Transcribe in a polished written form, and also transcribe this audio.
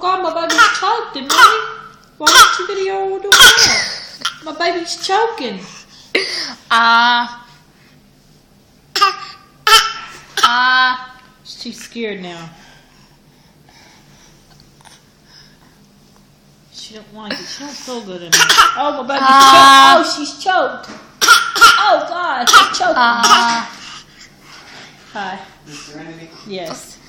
God, my baby's choked, and why don't you video doing that? My baby's choking. She's scared now. She don't like it. She don't feel good in it. Oh, my baby's choked. Oh, she's choked. Oh, God, she's choking. Hi. Miss Serenity? Yes.